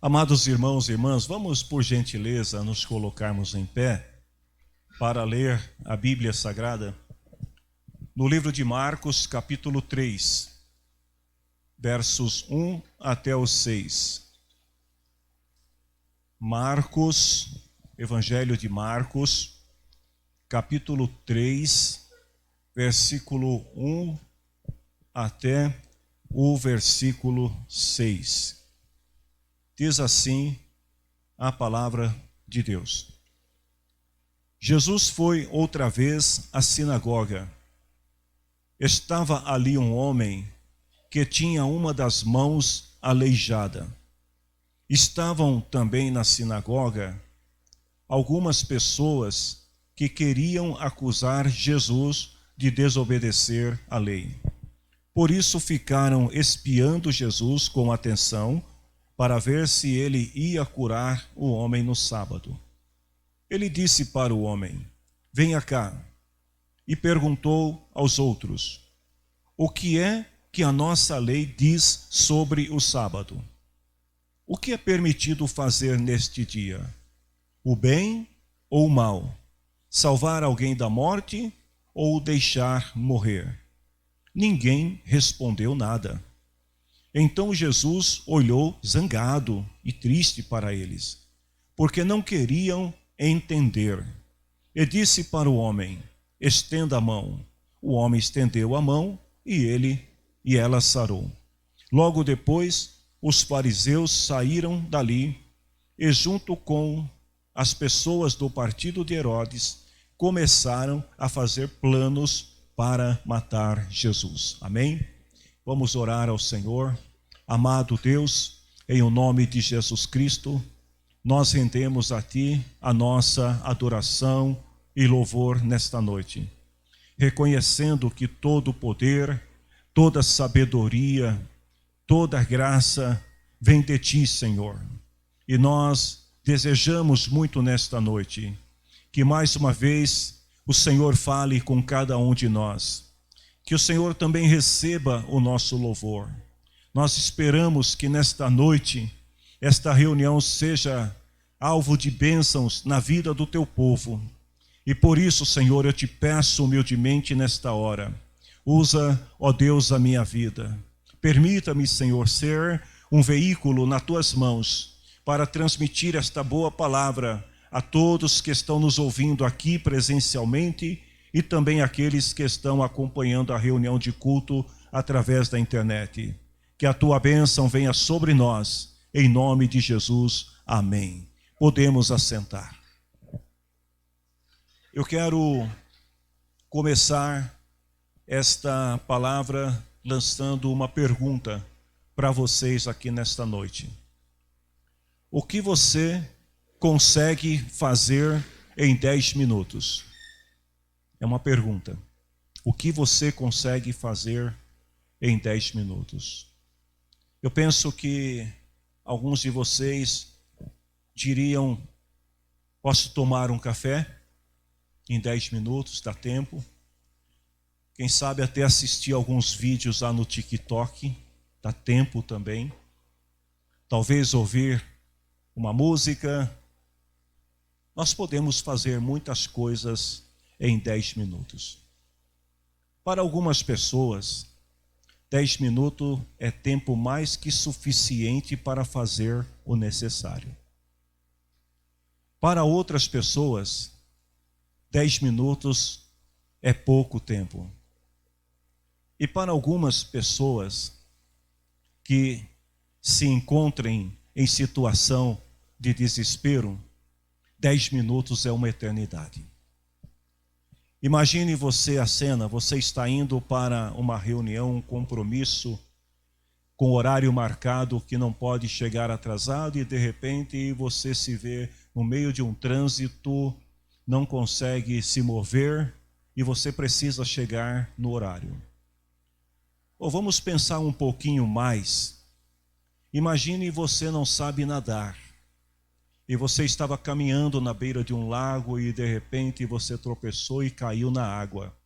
Amados irmãos e irmãs, vamos, por gentileza, nos colocarmos em pé para ler a Bíblia Sagrada no livro de Marcos, capítulo 3, versos 1 até os 6. Marcos, Evangelho de Marcos, capítulo 3, versículo 1 até o versículo 6. Diz assim a palavra de Deus. Jesus foi outra vez à sinagoga. Estava ali um homem que tinha uma das mãos aleijada. Estavam também na sinagoga algumas pessoas que queriam acusar Jesus de desobedecer à lei. Por isso ficaram espiando Jesus com atenção para ver se ele ia curar o homem no sábado. Ele disse para o homem: "Venha cá." E perguntou aos outros: "O que é que a nossa lei diz sobre o sábado? O que é permitido fazer neste dia? O bem ou o mal? Salvar alguém da morte ou o deixar morrer?" Ninguém respondeu nada. Então Jesus olhou zangado e triste para eles, porque não queriam entender. E disse para o homem: "Estenda a mão." O homem estendeu a mão e ela sarou. Logo depois, os fariseus saíram dali e, junto com as pessoas do partido de Herodes, começaram a fazer planos para matar Jesus. Amém? Vamos orar ao Senhor. Amado Deus, em o nome de Jesus Cristo, nós rendemos a Ti a nossa adoração e louvor nesta noite, reconhecendo que todo o poder, toda sabedoria, toda graça vem de Ti, Senhor. E nós desejamos muito nesta noite que mais uma vez o Senhor fale com cada um de nós, que o Senhor também receba o nosso louvor. Nós esperamos que nesta noite, esta reunião seja alvo de bênçãos na vida do Teu povo. E por isso, Senhor, eu te peço humildemente nesta hora, usa, ó Deus, a minha vida. Permita-me, Senhor, ser um veículo nas Tuas mãos para transmitir esta boa palavra a todos que estão nos ouvindo aqui presencialmente e também aqueles que estão acompanhando a reunião de culto através da internet. Que a Tua bênção venha sobre nós, em nome de Jesus. Amém. Podemos assentar. Eu quero começar esta palavra lançando uma pergunta para vocês aqui nesta noite. O que você consegue fazer em 10 minutos? É uma pergunta. O que você consegue fazer em 10 minutos? Eu penso que alguns de vocês diriam: posso tomar um café em 10 minutos, dá tempo. Quem sabe até assistir alguns vídeos lá no TikTok, dá tempo também. Talvez ouvir uma música. Nós podemos fazer muitas coisas em 10 minutos. Para algumas pessoas, 10 minutos é tempo mais que suficiente para fazer o necessário. Para outras pessoas, 10 minutos é pouco tempo. E para algumas pessoas que se encontrem em situação de desespero, 10 minutos é uma eternidade. Imagine você a cena, você está indo para uma reunião, um compromisso, com horário marcado que não pode chegar atrasado e de repente você se vê no meio de um trânsito, não consegue se mover e você precisa chegar no horário. Ou vamos pensar um pouquinho mais. Imagine você não sabe nadar e você estava caminhando na beira de um lago e de repente você tropeçou e caiu na água.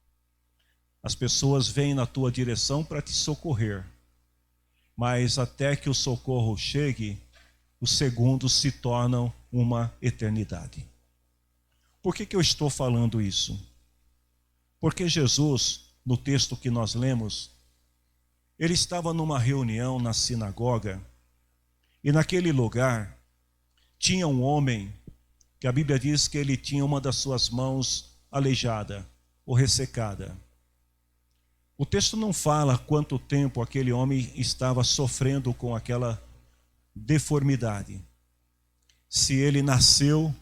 As pessoas vêm na tua direção para te socorrer, mas até que o socorro chegue, os segundos se tornam uma eternidade. Por que eu estou falando isso? Porque Jesus, no texto que nós lemos, ele estava numa reunião na sinagoga, e naquele lugar tinha um homem que a Bíblia diz que ele tinha uma das suas mãos aleijada ou ressecada. O texto não fala quanto tempo aquele homem estava sofrendo com aquela deformidade. Se ele nasceu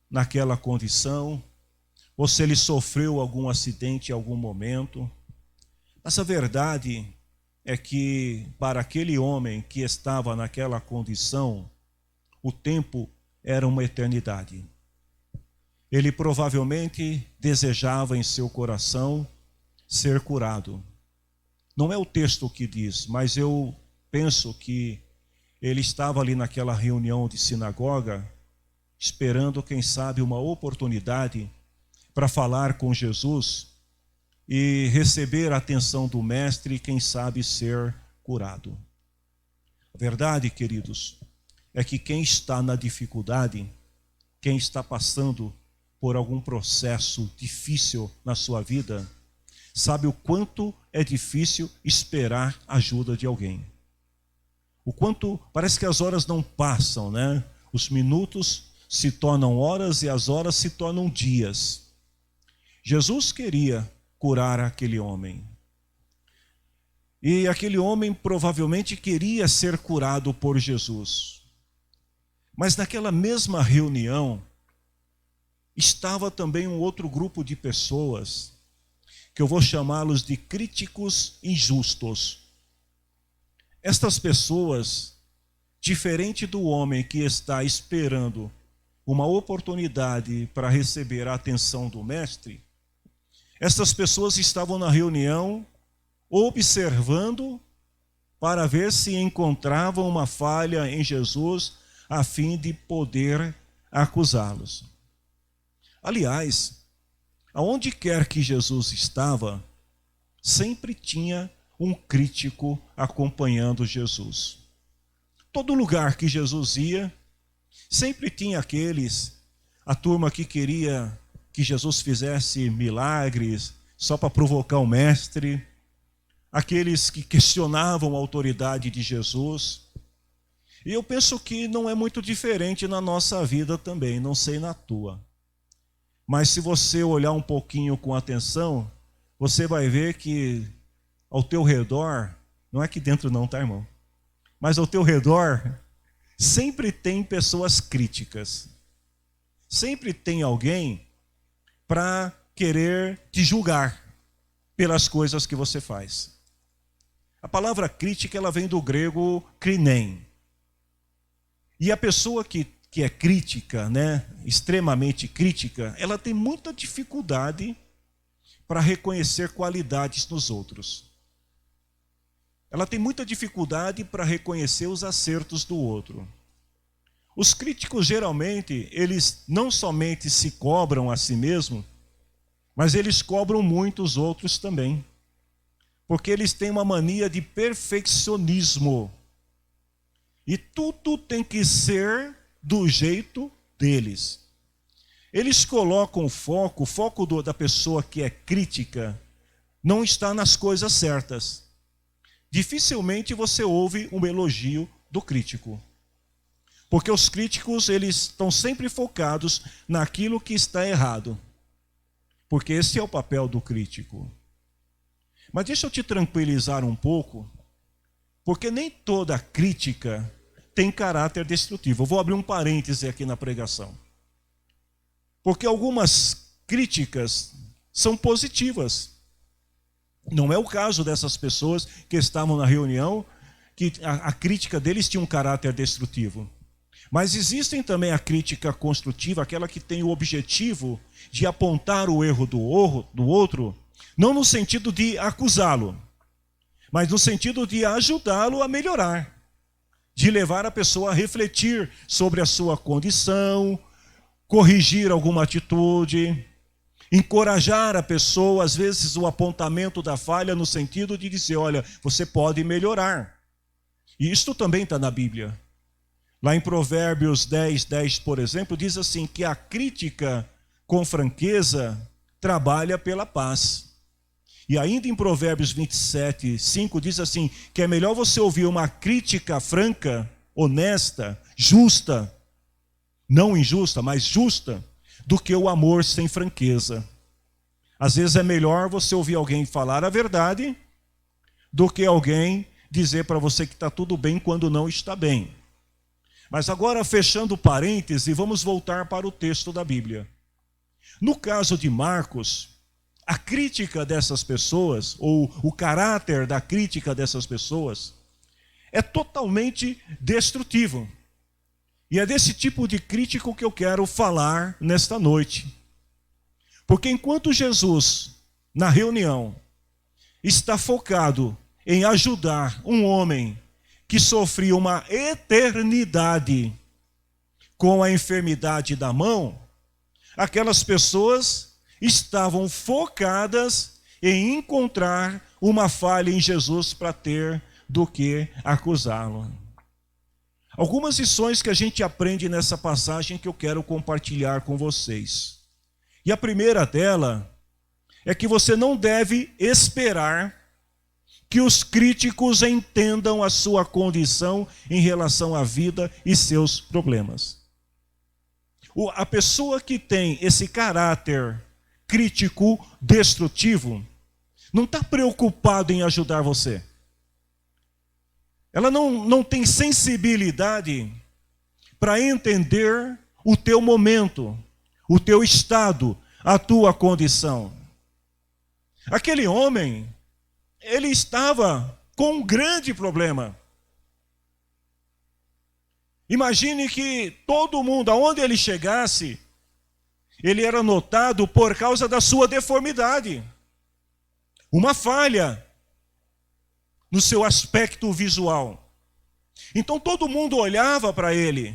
naquela condição, ou se ele sofreu algum acidente em algum momento. Mas a verdade é que para aquele homem que estava naquela condição, o tempo era uma eternidade. Ele provavelmente desejava em seu coração ser curado. Não é o texto que diz, mas eu penso que ele estava ali naquela reunião de sinagoga, esperando, quem sabe, uma oportunidade para falar com Jesus e receber a atenção do mestre e, quem sabe, ser curado. A verdade, queridos, é que quem está na dificuldade, quem está passando por algum processo difícil na sua vida, sabe o quanto é difícil esperar a ajuda de alguém. O quanto parece que as horas não passam, né? Os minutos se tornam horas e as horas se tornam dias. Jesus queria curar aquele homem. E aquele homem provavelmente queria ser curado por Jesus. Mas naquela mesma reunião, estava também um outro grupo de pessoas, que eu vou chamá-los de críticos injustos. Estas pessoas, diferente do homem que está esperando uma oportunidade para receber a atenção do mestre, estas pessoas estavam na reunião observando para ver se encontravam uma falha em Jesus a fim de poder acusá-los. Aliás, aonde quer que Jesus estava, sempre tinha um crítico acompanhando Jesus. Todo lugar que Jesus ia, sempre tinha a turma que queria que Jesus fizesse milagres só para provocar o mestre, aqueles que questionavam a autoridade de Jesus. E eu penso que não é muito diferente na nossa vida também, não sei na tua. Mas se você olhar um pouquinho com atenção, você vai ver que ao teu redor, não é aqui dentro não, tá, irmão? Mas ao teu redor, sempre tem pessoas críticas. Sempre tem alguém para querer te julgar pelas coisas que você faz. A palavra crítica, ela vem do grego krinen. E a pessoa que é crítica, né, extremamente crítica, ela tem muita dificuldade para reconhecer qualidades nos outros. Ela tem muita dificuldade para reconhecer os acertos do outro. Os críticos, geralmente, eles não somente se cobram a si mesmos, mas eles cobram muito os outros também. Porque eles têm uma mania de perfeccionismo. E tudo tem que ser do jeito deles. Eles colocam o foco da pessoa que é crítica não está nas coisas certas. Dificilmente você ouve um elogio do crítico. Porque os críticos, eles estão sempre focados naquilo que está errado. Porque esse é o papel do crítico. Mas deixa eu te tranquilizar um pouco, porque nem toda crítica tem caráter destrutivo. Eu vou abrir um parêntese aqui na pregação. Porque algumas críticas são positivas. Não é o caso dessas pessoas que estavam na reunião, que a crítica deles tinha um caráter destrutivo. Mas existem também a crítica construtiva, aquela que tem o objetivo de apontar o erro do outro, não no sentido de acusá-lo, mas no sentido de ajudá-lo a melhorar. De levar a pessoa a refletir sobre a sua condição, corrigir alguma atitude, encorajar a pessoa, às vezes o apontamento da falha no sentido de dizer, olha, você pode melhorar. E isto também está na Bíblia. Lá em Provérbios 10:10, por exemplo, diz assim, que a crítica com franqueza trabalha pela paz. E ainda em Provérbios 27:5 diz assim, que é melhor você ouvir uma crítica franca, honesta, justa, não injusta, mas justa, do que o amor sem franqueza. Às vezes é melhor você ouvir alguém falar a verdade do que alguém dizer para você que está tudo bem quando não está bem. Mas agora, fechando parênteses, vamos voltar para o texto da Bíblia. No caso de Marcos, a crítica dessas pessoas, ou o caráter da crítica dessas pessoas, é totalmente destrutivo. E é desse tipo de crítico que eu quero falar nesta noite. Porque enquanto Jesus, na reunião, está focado em ajudar um homem que sofria uma eternidade com a enfermidade da mão, aquelas pessoas estavam focadas em encontrar uma falha em Jesus para ter do que acusá-lo. Algumas lições que a gente aprende nessa passagem que eu quero compartilhar com vocês. E a primeira dela é que você não deve esperar que os críticos entendam a sua condição em relação à vida e seus problemas. A pessoa que tem esse caráter crítico, destrutivo, não está preocupado em ajudar você. Ela não tem sensibilidade para entender o teu momento, o teu estado, a tua condição. Aquele homem, ele estava com um grande problema. Imagine que todo mundo, aonde ele chegasse, ele era notado por causa da sua deformidade. Uma falha no seu aspecto visual. Então todo mundo olhava para ele.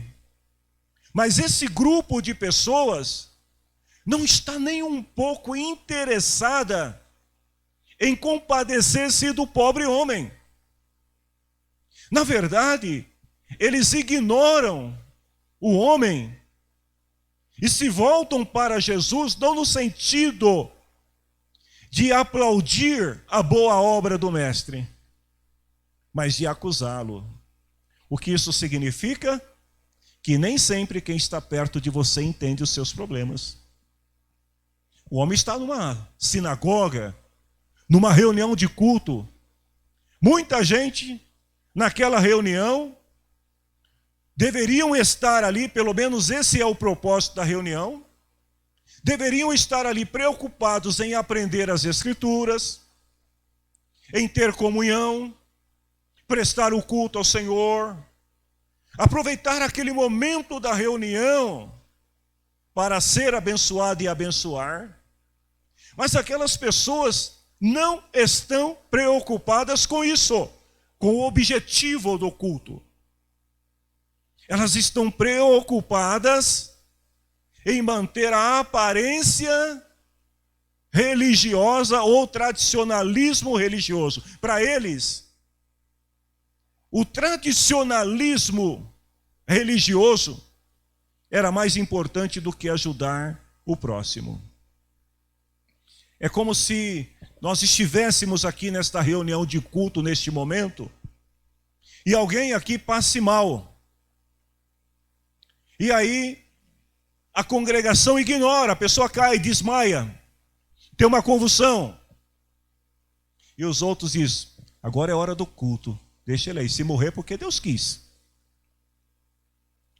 Mas esse grupo de pessoas não está nem um pouco interessada em compadecer-se do pobre homem. Na verdade, eles ignoram o homem e se voltam para Jesus, não no sentido de aplaudir a boa obra do mestre, mas de acusá-lo. O que isso significa? Que nem sempre quem está perto de você entende os seus problemas. O homem está numa sinagoga, numa reunião de culto. Muita gente naquela reunião deveriam estar ali, pelo menos esse é o propósito da reunião, deveriam estar ali preocupados em aprender as Escrituras, em ter comunhão, prestar o culto ao Senhor, aproveitar aquele momento da reunião para ser abençoado e abençoar. Mas aquelas pessoas não estão preocupadas com isso, com o objetivo do culto. Elas estão preocupadas em manter a aparência religiosa ou tradicionalismo religioso. Para eles, o tradicionalismo religioso era mais importante do que ajudar o próximo. É como se nós estivéssemos aqui nesta reunião de culto neste momento e alguém aqui passe mal. E aí a congregação ignora, a pessoa cai, desmaia, tem uma convulsão. E os outros dizem, agora é hora do culto, deixa ele aí, se morrer porque Deus quis.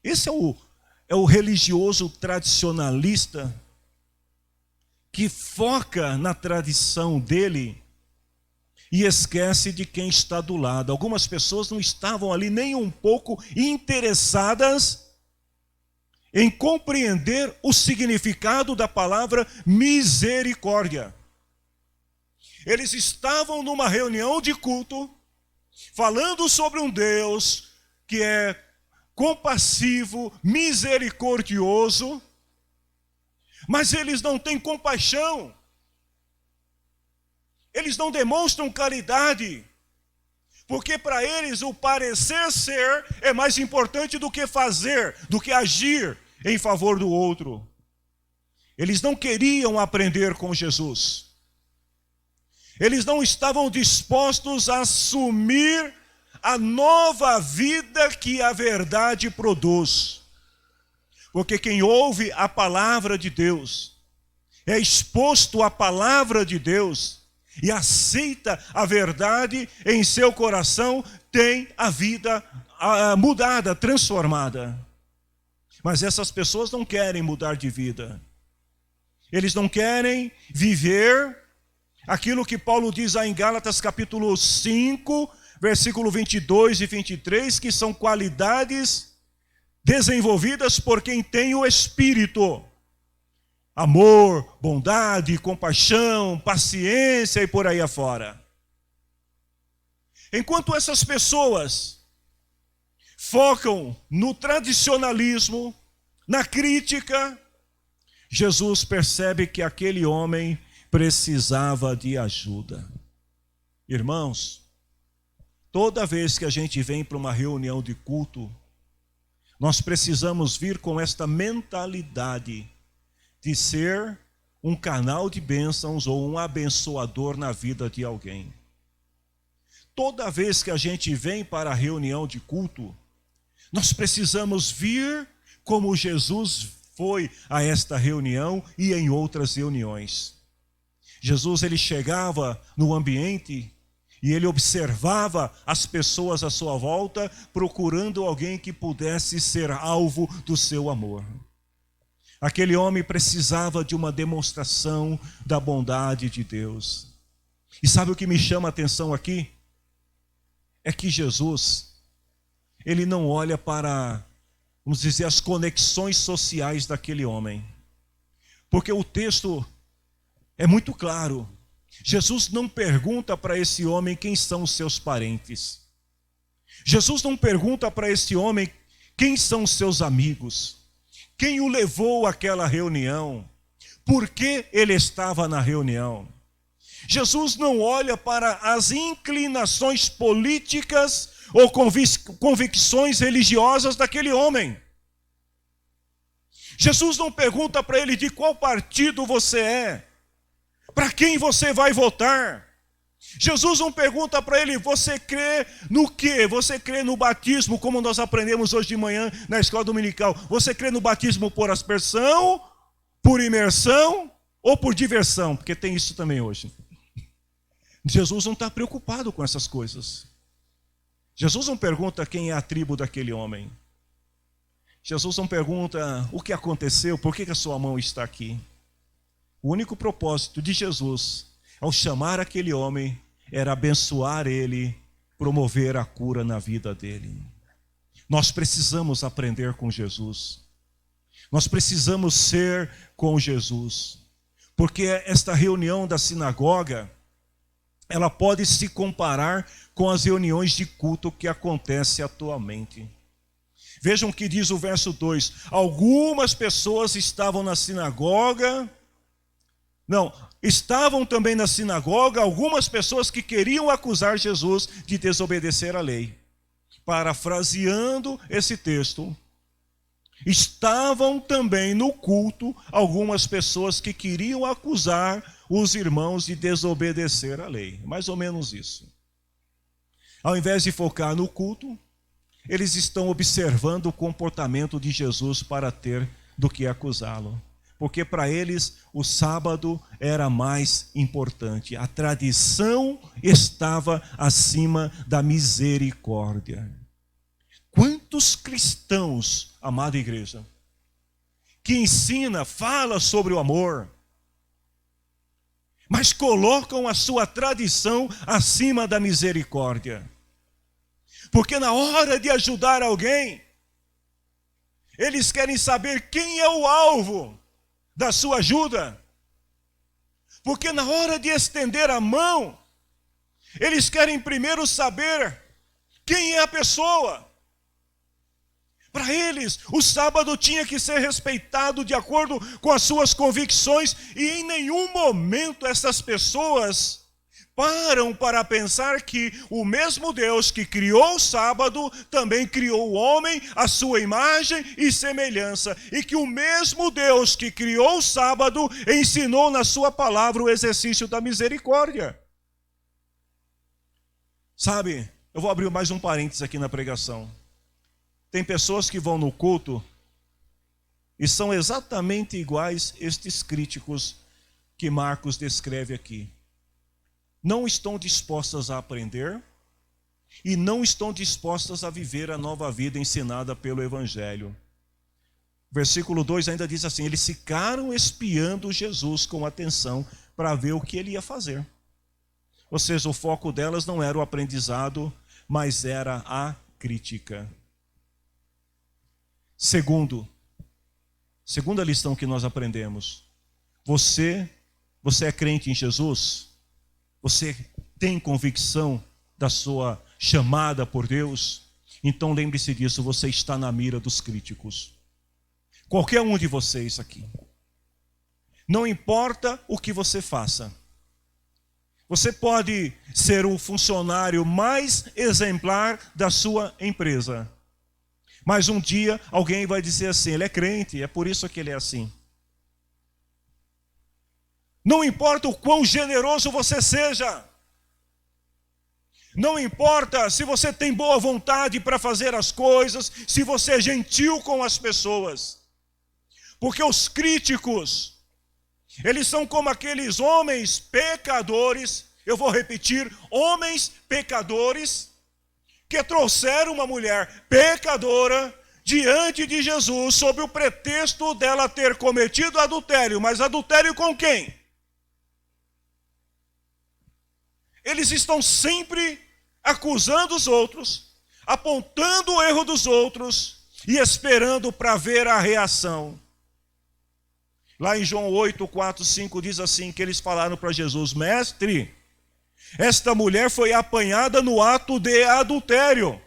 Esse é o religioso tradicionalista que foca na tradição dele e esquece de quem está do lado. Algumas pessoas não estavam ali nem um pouco interessadas em compreender o significado da palavra misericórdia. Eles estavam numa reunião de culto, falando sobre um Deus que é compassivo, misericordioso, mas eles não têm compaixão, eles não demonstram caridade. Porque para eles o parecer ser é mais importante do que fazer, do que agir em favor do outro. Eles não queriam aprender com Jesus. Eles não estavam dispostos a assumir a nova vida que a verdade produz. Porque quem ouve a palavra de Deus, é exposto à palavra de Deus, e aceita a verdade em seu coração, tem a vida mudada, transformada. Mas essas pessoas não querem mudar de vida. Eles não querem viver aquilo que Paulo diz aí em Gálatas capítulo 5, versículo 22 e 23, que são qualidades desenvolvidas por quem tem o Espírito. Amor, bondade, compaixão, paciência e por aí afora. Enquanto essas pessoas focam no tradicionalismo, na crítica, Jesus percebe que aquele homem precisava de ajuda. Irmãos, toda vez que a gente vem para uma reunião de culto, nós precisamos vir com esta mentalidade de ser um canal de bênçãos ou um abençoador na vida de alguém. Toda vez que a gente vem para a reunião de culto, nós precisamos vir como Jesus foi a esta reunião e em outras reuniões. Jesus, ele chegava no ambiente e ele observava as pessoas à sua volta, procurando alguém que pudesse ser alvo do seu amor. Aquele homem precisava de uma demonstração da bondade de Deus. E sabe o que me chama a atenção aqui? É que Jesus, ele não olha para, vamos dizer, as conexões sociais daquele homem. Porque o texto é muito claro. Jesus não pergunta para esse homem quem são os seus parentes. Jesus não pergunta para esse homem quem são os seus amigos. Quem o levou àquela reunião? Por que ele estava na reunião? Jesus não olha para as inclinações políticas ou convicções religiosas daquele homem. Jesus não pergunta para ele de qual partido você é, para quem você vai votar. Jesus não pergunta para ele, você crê no quê? Você crê no batismo, como nós aprendemos hoje de manhã na escola dominical. Você crê no batismo por aspersão, por imersão ou por diversão? Porque tem isso também hoje. Jesus não está preocupado com essas coisas. Jesus não pergunta quem é a tribo daquele homem. Jesus não pergunta o que aconteceu, por que a sua mão está aqui. O único propósito de Jesus, ao chamar aquele homem, era abençoar ele, promover a cura na vida dele. Nós precisamos aprender com Jesus. Nós precisamos ser com Jesus. Porque esta reunião da sinagoga, ela pode se comparar com as reuniões de culto que acontecem atualmente. Vejam o que diz o verso 2. Algumas pessoas estavam na sinagoga. Estavam também na sinagoga algumas pessoas que queriam acusar Jesus de desobedecer à lei. Parafraseando esse texto, estavam também no culto algumas pessoas que queriam acusar os irmãos de desobedecer à lei. Mais ou menos isso. Ao invés de focar no culto, eles estão observando o comportamento de Jesus para ter do que acusá-lo. Porque para eles o sábado era mais importante. A tradição estava acima da misericórdia. Quantos cristãos, amada igreja, que ensina, fala sobre o amor, mas colocam a sua tradição acima da misericórdia. Porque na hora de ajudar alguém, eles querem saber quem é o alvo da sua ajuda. Porque na hora de estender a mão, eles querem primeiro saber quem é a pessoa. Para eles, o sábado tinha que ser respeitado de acordo com as suas convicções, e em nenhum momento essas pessoas param para pensar que o mesmo Deus que criou o sábado também criou o homem à sua imagem e semelhança, e que o mesmo Deus que criou o sábado ensinou na sua palavra o exercício da misericórdia. Sabe, eu vou abrir mais um parênteses aqui na pregação. Tem pessoas que vão no culto e são exatamente iguais estes críticos que Marcos descreve aqui. Não estão dispostas a aprender e não estão dispostas a viver a nova vida ensinada pelo Evangelho. Versículo 2 ainda diz assim: eles ficaram espiando Jesus com atenção para ver o que ele ia fazer. Ou seja, o foco delas não era o aprendizado, mas era a crítica. Segunda lição que nós aprendemos: você é crente em Jesus? Você tem convicção da sua chamada por Deus? Então lembre-se disso, você está na mira dos críticos. Qualquer um de vocês aqui. Não importa o que você faça. Você pode ser o funcionário mais exemplar da sua empresa. Mas um dia alguém vai dizer assim: ele é crente, é por isso que ele é assim. Não importa o quão generoso você seja. Não importa se você tem boa vontade para fazer as coisas, se você é gentil com as pessoas. Porque os críticos, eles são como aqueles homens pecadores, eu vou repetir, homens pecadores, que trouxeram uma mulher pecadora diante de Jesus, sob o pretexto dela ter cometido adultério. Mas adultério com quem? Eles estão sempre acusando os outros, apontando o erro dos outros e esperando para ver a reação. Lá em João 8, 4, 5 diz assim, que eles falaram para Jesus: mestre, esta mulher foi apanhada no ato de adultério.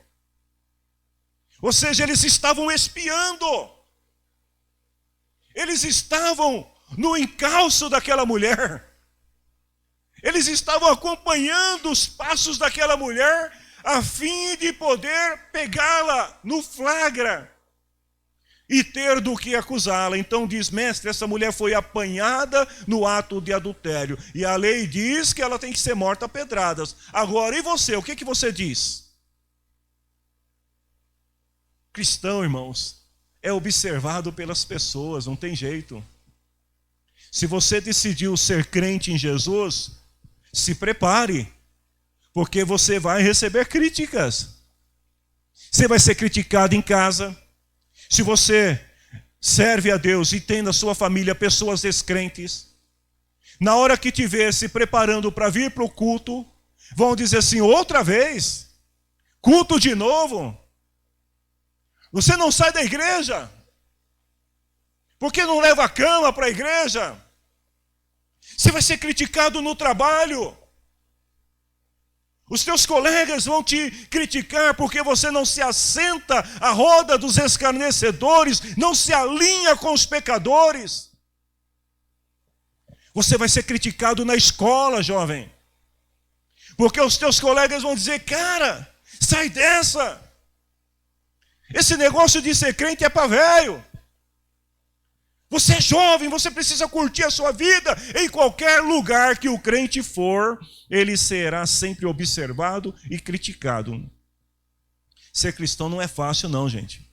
Ou seja, eles estavam espiando. Eles estavam no encalço daquela mulher. Eles estavam acompanhando os passos daquela mulher a fim de poder pegá-la no flagra e ter do que acusá-la. Então diz: mestre, essa mulher foi apanhada no ato de adultério. E a lei diz que ela tem que ser morta a pedradas. Agora, e você? O que você diz? Cristão, irmãos, é observado pelas pessoas, não tem jeito. Se você decidiu ser crente em Jesus, se prepare, porque você vai receber críticas. Você vai ser criticado em casa. Se você serve a Deus e tem na sua família pessoas descrentes, na hora que te ver se preparando para vir para o culto, vão dizer assim: outra vez? Culto de novo? Você não sai da igreja? Por que não leva a cama para a igreja? Você vai ser criticado no trabalho. Os teus colegas vão te criticar porque você não se assenta à roda dos escarnecedores, não se alinha com os pecadores. Você vai ser criticado na escola, jovem, porque os teus colegas vão dizer: cara, sai dessa. Esse negócio de ser crente é para velho. Você é jovem, você precisa curtir a sua vida. Em qualquer lugar que o crente for, ele será sempre observado e criticado. Ser cristão não é fácil não, gente.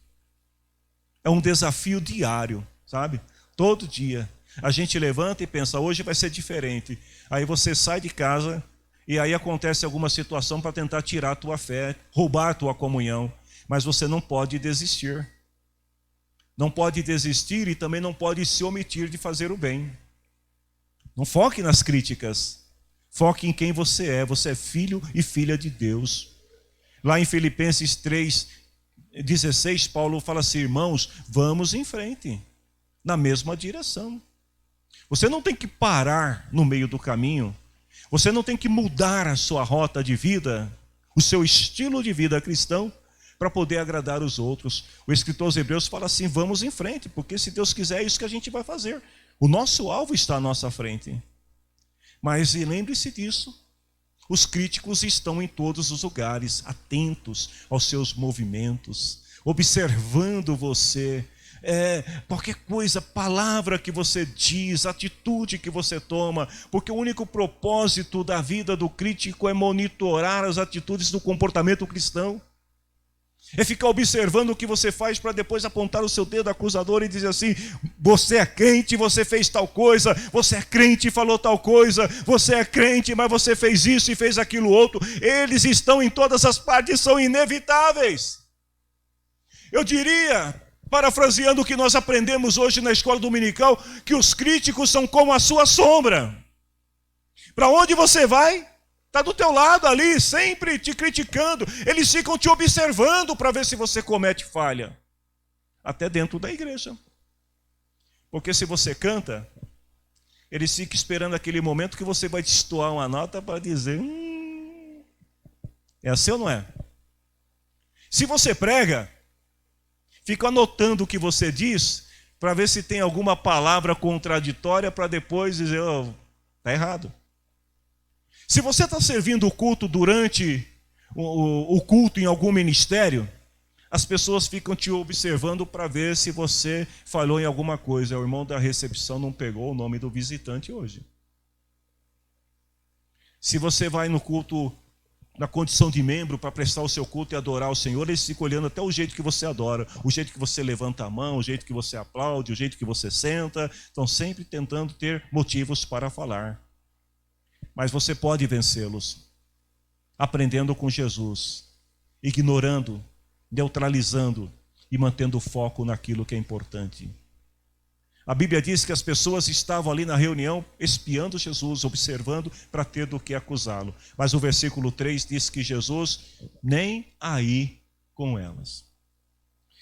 É um desafio diário, sabe? Todo dia. A gente levanta e pensa: hoje vai ser diferente. Aí você sai de casa e aí acontece alguma situação para tentar tirar a tua fé, roubar a tua comunhão. Mas você não pode desistir. Não pode desistir e também não pode se omitir de fazer o bem. Não foque nas críticas. Foque em quem você é. Você é filho e filha de Deus. Lá em Filipenses 3:16, Paulo fala assim: irmãos, vamos em frente, na mesma direção. Você não tem que parar no meio do caminho. Você não tem que mudar a sua rota de vida, o seu estilo de vida cristão, para poder agradar os outros. O escritor aos Hebreus fala assim: vamos em frente, porque se Deus quiser é isso que a gente vai fazer. O nosso alvo está à nossa frente. Mas lembre-se disso, Os críticos estão em todos os lugares, atentos aos seus movimentos, observando você. Qualquer coisa, palavra que você diz, atitude que você toma, porque o único propósito da vida do crítico é monitorar as atitudes do comportamento cristão. É ficar observando o que você faz para depois apontar o seu dedo acusador e dizer assim: você é crente, você fez tal coisa, você é crente e falou tal coisa, você é crente, mas você fez isso e fez aquilo outro. Eles estão em todas as partes, são inevitáveis. Eu diria, parafraseando o que nós aprendemos hoje na escola dominical, que os críticos são como a sua sombra. Para onde você vai? Está do teu lado ali, sempre te criticando. Eles ficam te observando para ver se você comete falha. Até dentro da igreja. Porque se você canta, eles ficam esperando aquele momento que você vai destoar uma nota para dizer: é assim ou não é? Se você prega, fica anotando o que você diz para ver se tem alguma palavra contraditória para depois dizer: está errado. Se você está servindo o culto durante o culto em algum ministério, as pessoas ficam te observando para ver se você falhou em alguma coisa. O irmão da recepção não pegou o nome do visitante hoje. Se você vai no culto na condição de membro para prestar o seu culto e adorar o Senhor, eles ficam olhando até o jeito que você adora, o jeito que você levanta a mão, o jeito que você aplaude, o jeito que você senta. Estão sempre tentando ter motivos para falar. Mas você pode vencê-los aprendendo com Jesus, ignorando, neutralizando e mantendo o foco naquilo que é importante. A Bíblia diz que as pessoas estavam ali na reunião espiando Jesus, observando para ter do que acusá-lo. Mas o versículo 3 diz que Jesus nem aí com elas.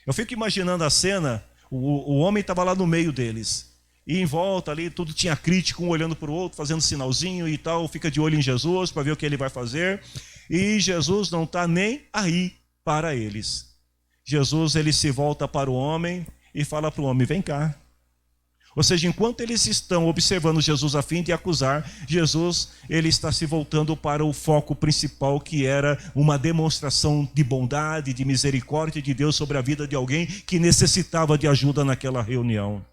Eu fico imaginando a cena, o homem estava lá no meio deles. E em volta ali, tudo tinha crítico, um olhando para o outro, fazendo sinalzinho e tal, fica de olho em Jesus para ver o que ele vai fazer. E Jesus não está nem aí para eles. Jesus, ele se volta para o homem e fala para o homem: vem cá. Ou seja, enquanto eles estão observando Jesus a fim de acusar, Jesus, ele está se voltando para o foco principal, que era uma demonstração de bondade, de misericórdia de Deus sobre a vida de alguém que necessitava de ajuda naquela reunião.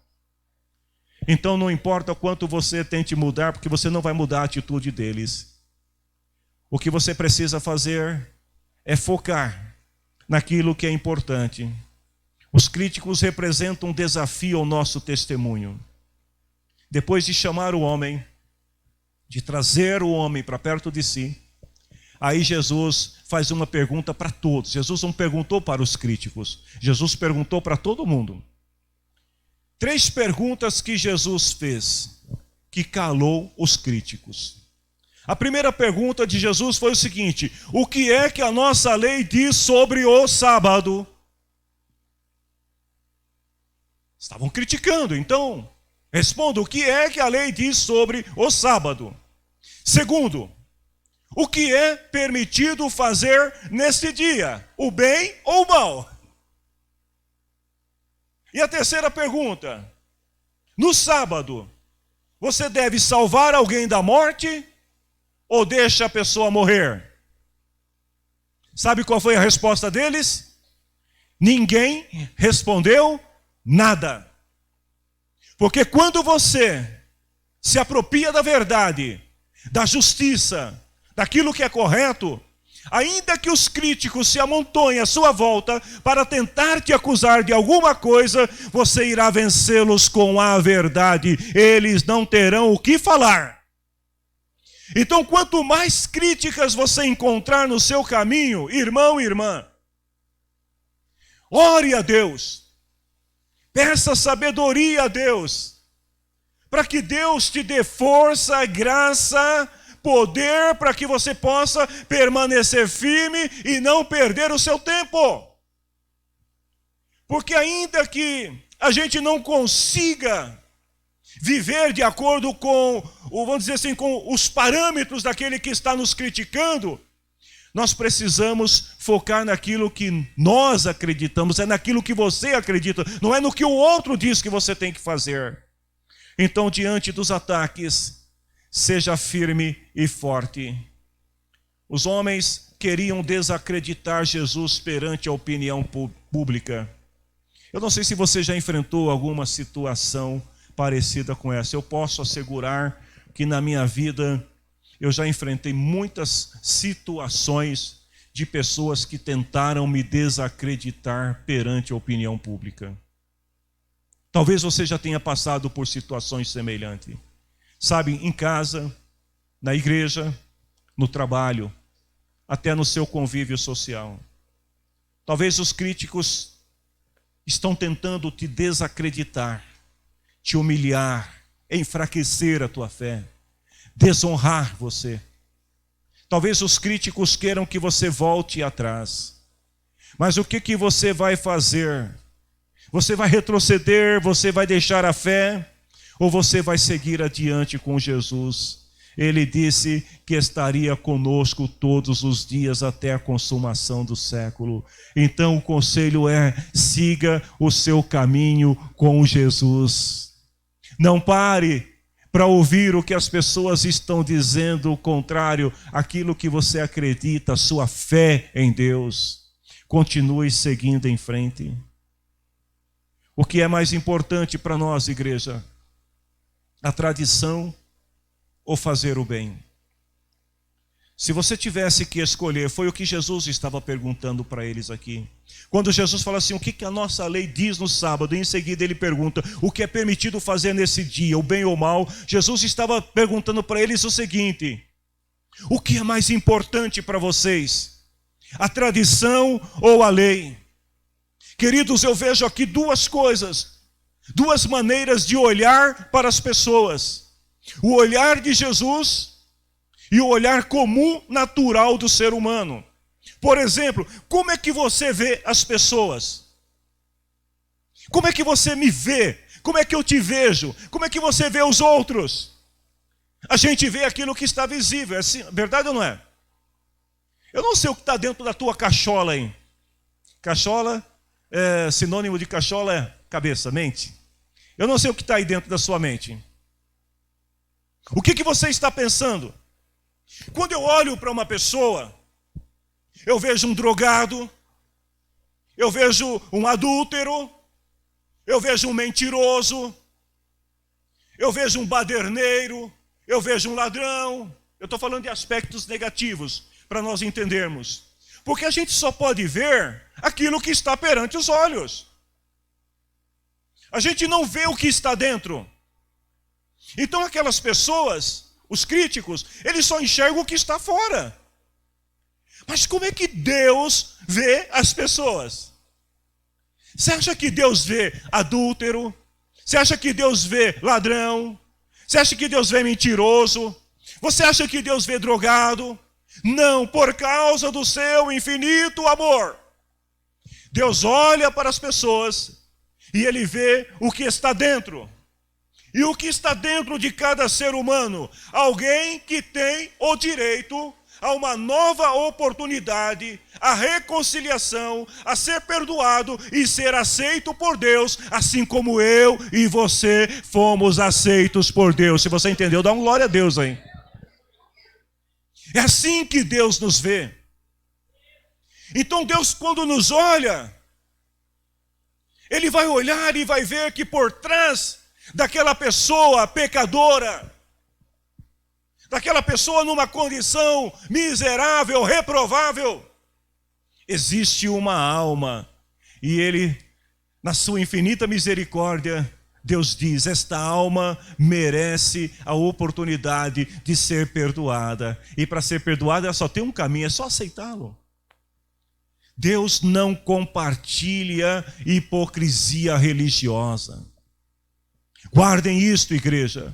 Então não importa o quanto você tente mudar, porque você não vai mudar a atitude deles. O que você precisa fazer é focar naquilo que é importante. Os críticos representam um desafio ao nosso testemunho. Depois de chamar o homem, de trazer o homem para perto de si, aí Jesus faz uma pergunta para todos. Jesus não perguntou para os críticos, Jesus perguntou para todo mundo. 3 perguntas que Jesus fez, que calou os críticos. A primeira pergunta de Jesus foi o seguinte: o que é que a nossa lei diz sobre o sábado? Estavam criticando, então responda: o que é que a lei diz sobre o sábado? Segundo, o que é permitido fazer neste dia? O bem ou o mal? E a terceira pergunta: no sábado, você deve salvar alguém da morte ou deixa a pessoa morrer? Sabe qual foi a resposta deles? Ninguém respondeu nada. Porque quando você se apropria da verdade, da justiça, daquilo que é correto, ainda que os críticos se amontoem à sua volta para tentar te acusar de alguma coisa, você irá vencê-los com a verdade. Eles não terão o que falar. Então, quanto mais críticas você encontrar no seu caminho, irmão e irmã, ore a Deus, peça sabedoria a Deus, para que Deus te dê força, graça, poder para que você possa permanecer firme e não perder o seu tempo. Porque ainda que a gente não consiga viver de acordo com, vamos dizer assim, com os parâmetros daquele que está nos criticando, nós precisamos focar naquilo que nós acreditamos, é naquilo que você acredita, não é no que o outro diz que você tem que fazer. Então, diante dos ataques, seja firme e forte. Os homens queriam desacreditar Jesus perante a opinião pública. Eu não sei se você já enfrentou alguma situação parecida com essa. Eu posso assegurar que na minha vida eu já enfrentei muitas situações de pessoas que tentaram me desacreditar perante a opinião pública. Talvez você já tenha passado por situações semelhantes. Sabe, em casa, na igreja, no trabalho, até no seu convívio social. Talvez os críticos estão tentando te desacreditar, te humilhar, enfraquecer a tua fé, desonrar você. Talvez os críticos queiram que você volte atrás. Mas o que você vai fazer? Você vai retroceder? Você vai deixar a fé? Ou você vai seguir adiante com Jesus? Ele disse que estaria conosco todos os dias até a consumação do século. Então o conselho é: siga o seu caminho com Jesus. Não pare para ouvir o que as pessoas estão dizendo, o contrário, aquilo que você acredita, a sua fé em Deus. Continue seguindo em frente. O que é mais importante para nós, igreja? A tradição ou fazer o bem? Se você tivesse que escolher, foi o que Jesus estava perguntando para eles aqui. Quando Jesus fala assim, o que a nossa lei diz no sábado? E em seguida ele pergunta, o que é permitido fazer nesse dia, o bem ou o mal? Jesus estava perguntando para eles o seguinte, o que é mais importante para vocês? A tradição ou a lei? Queridos, eu vejo aqui duas coisas, duas maneiras de olhar para as pessoas. O olhar de Jesus e o olhar comum, natural do ser humano. Por exemplo, como é que você vê as pessoas? Como é que você me vê? Como é que eu te vejo? Como é que você vê os outros? A gente vê aquilo que está visível, é assim, verdade ou não é? Eu não sei o que está dentro da tua cachola aí. Cachola, sinônimo de cachola é cabeça, mente. Eu não sei o que está aí dentro da sua mente. O que você está pensando? Quando eu olho para uma pessoa, eu vejo um drogado, eu vejo um adúltero, eu vejo um mentiroso, eu vejo um baderneiro, eu vejo um ladrão. Eu estou falando de aspectos negativos, para nós entendermos. Porque a gente só pode ver aquilo que está perante os olhos. A gente não vê o que está dentro. Então aquelas pessoas, os críticos, eles só enxergam o que está fora. Mas como é que Deus vê as pessoas? Você acha que Deus vê adúltero? Você acha que Deus vê ladrão? Você acha que Deus vê mentiroso? Você acha que Deus vê drogado? Não, por causa do seu infinito amor. Deus olha para as pessoas e Ele vê o que está dentro. E o que está dentro de cada ser humano? Alguém que tem o direito a uma nova oportunidade, a reconciliação, a ser perdoado e ser aceito por Deus, assim como eu e você fomos aceitos por Deus. Se você entendeu, dá uma glória a Deus aí. É assim que Deus nos vê. Então Deus, quando nos olha, Ele vai olhar e vai ver que por trás daquela pessoa pecadora, daquela pessoa numa condição miserável, reprovável, existe uma alma. E Ele, na sua infinita misericórdia, Deus diz, esta alma merece a oportunidade de ser perdoada. E para ser perdoada, ela só tem um caminho, é só aceitá-lo. Deus não compartilha hipocrisia religiosa. Guardem isto, igreja.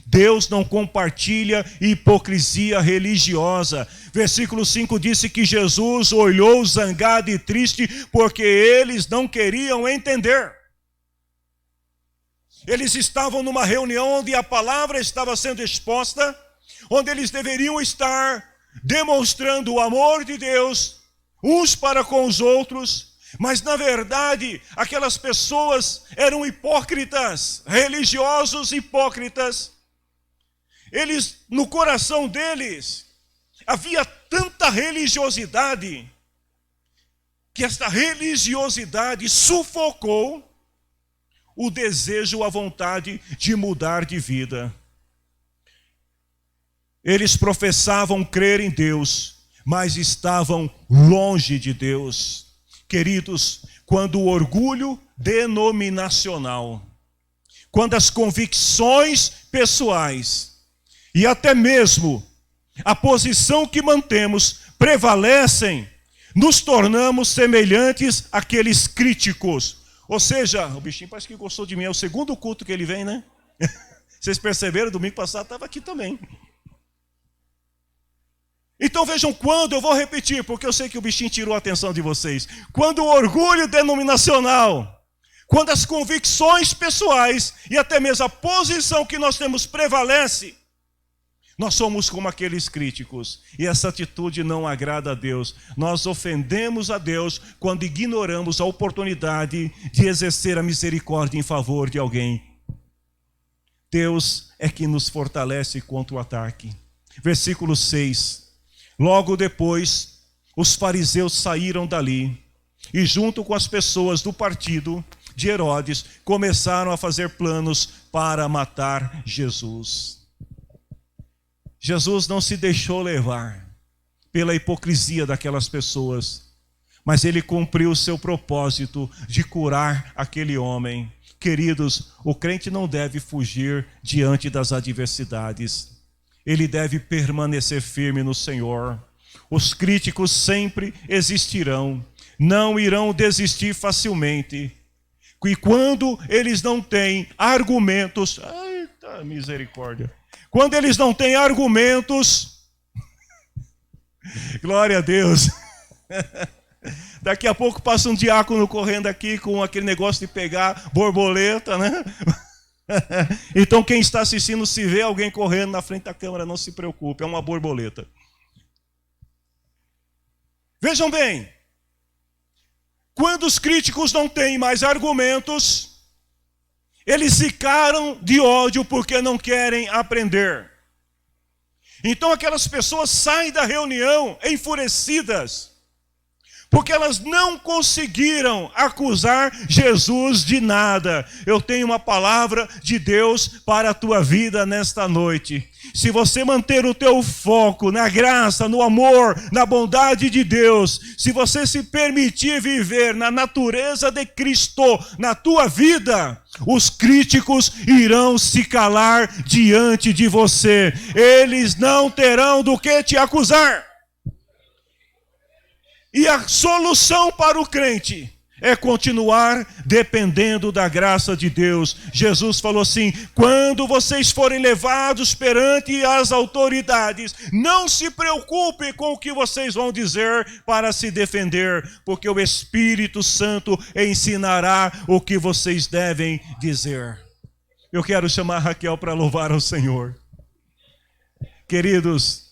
Deus não compartilha hipocrisia religiosa. Versículo 5 disse que Jesus olhou zangado e triste porque eles não queriam entender. Eles estavam numa reunião onde a palavra estava sendo exposta, onde eles deveriam estar demonstrando o amor de Deus uns para com os outros, mas na verdade aquelas pessoas eram hipócritas, religiosos hipócritas. Eles, no coração deles, Havia tanta religiosidade, que esta religiosidade sufocou o desejo, a vontade de mudar de vida. Eles professavam crer em Deus, mas estavam longe de Deus. Queridos, quando o orgulho denominacional, quando as convicções pessoais e até mesmo a posição que mantemos prevalecem, nos tornamos semelhantes àqueles críticos. Ou seja, o bichinho parece que gostou de mim, é o segundo culto que ele vem, né? Vocês perceberam, domingo passado estava aqui também. Então vejam, quando, eu vou repetir, porque eu sei que o bichinho tirou a atenção de vocês. Quando o orgulho denominacional, quando as convicções pessoais e até mesmo a posição que nós temos prevalece, nós somos como aqueles críticos. E essa atitude não agrada a Deus. Nós ofendemos a Deus quando ignoramos a oportunidade de exercer a misericórdia em favor de alguém. Deus é que nos fortalece contra o ataque. Versículo 6. Logo depois, os fariseus saíram dali e junto com as pessoas do partido de Herodes, começaram a fazer planos para matar Jesus. Jesus não se deixou levar pela hipocrisia daquelas pessoas, mas ele cumpriu o seu propósito de curar aquele homem. Queridos, o crente não deve fugir diante das adversidades. Ele deve permanecer firme no Senhor. Os críticos sempre existirão, não irão desistir facilmente. E quando eles não têm argumentos, eita misericórdia, quando eles não têm argumentos, glória a Deus, daqui a pouco passa um diácono correndo aqui com aquele negócio de pegar borboleta, né? Então quem está assistindo, se vê alguém correndo na frente da câmera, não se preocupe, é uma borboleta. Vejam bem, quando os críticos não têm mais argumentos, eles ficaram de ódio porque não querem aprender. Então aquelas pessoas saem da reunião enfurecidas, porque elas não conseguiram acusar Jesus de nada. Eu tenho uma palavra de Deus para a tua vida nesta noite. Se você manter o teu foco na graça, no amor, na bondade de Deus, se você se permitir viver na natureza de Cristo na tua vida, os críticos irão se calar diante de você. Eles não terão do que te acusar. E a solução para o crente é continuar dependendo da graça de Deus. Jesus falou assim: quando vocês forem levados perante as autoridades, não se preocupe com o que vocês vão dizer para se defender, porque o Espírito Santo ensinará o que vocês devem dizer. Eu quero chamar a Raquel para louvar ao Senhor. Queridos,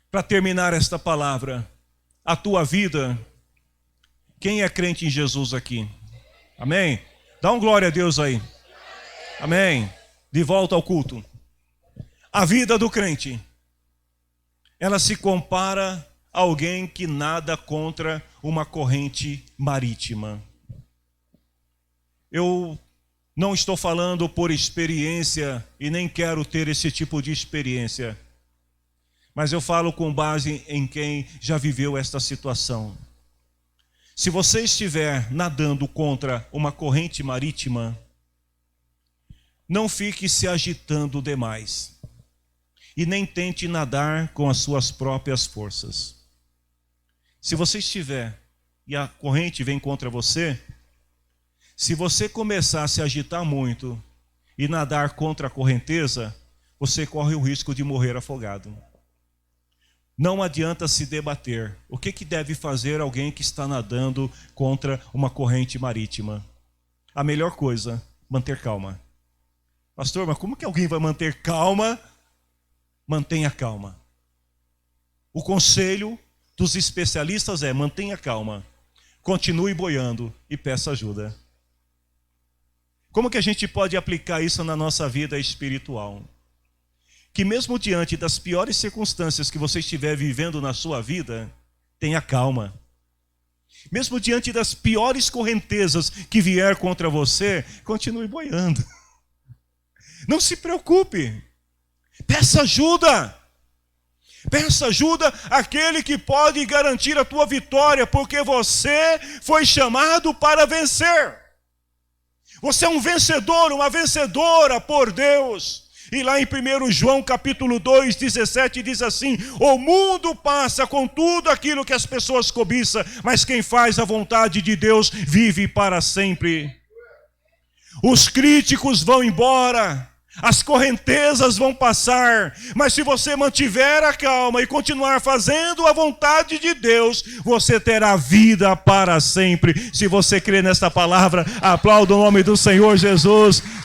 para terminar esta palavra, a tua vida, quem é crente em Jesus aqui? Amém? Dá um glória a Deus aí. Amém? De volta ao culto. A vida do crente, ela se compara a alguém que nada contra uma corrente marítima. Eu não estou falando por experiência e nem quero ter esse tipo de experiência, mas eu falo com base em quem já viveu esta situação. Se você estiver nadando contra uma corrente marítima, não fique se agitando demais. E nem tente nadar com as suas próprias forças. Se você estiver e a corrente vem contra você, se você começar a se agitar muito e nadar contra a correnteza, você corre o risco de morrer afogado. Não adianta se debater. O que deve fazer alguém que está nadando contra uma corrente marítima? A melhor coisa, manter calma. Pastor, mas como que alguém vai manter calma? Mantenha calma. O conselho dos especialistas é: mantenha calma, continue boiando e peça ajuda. Como que a gente pode aplicar isso na nossa vida espiritual? que mesmo diante das piores circunstâncias que você estiver vivendo na sua vida, tenha calma. Mesmo diante das piores correntezas que vier contra você, continue boiando. Não se preocupe. Peça ajuda. Peça ajuda àquele que pode garantir a tua vitória, porque você foi chamado para vencer. Você é um vencedor, uma vencedora por Deus. E lá em 1 João capítulo 2, 17 diz assim: o mundo passa com tudo aquilo que as pessoas cobiçam, mas quem faz a vontade de Deus vive para sempre. Os críticos vão embora, as correntezas vão passar, mas se você mantiver a calma e continuar fazendo a vontade de Deus, você terá vida para sempre. Se você crê nesta palavra, aplauda o nome do Senhor Jesus.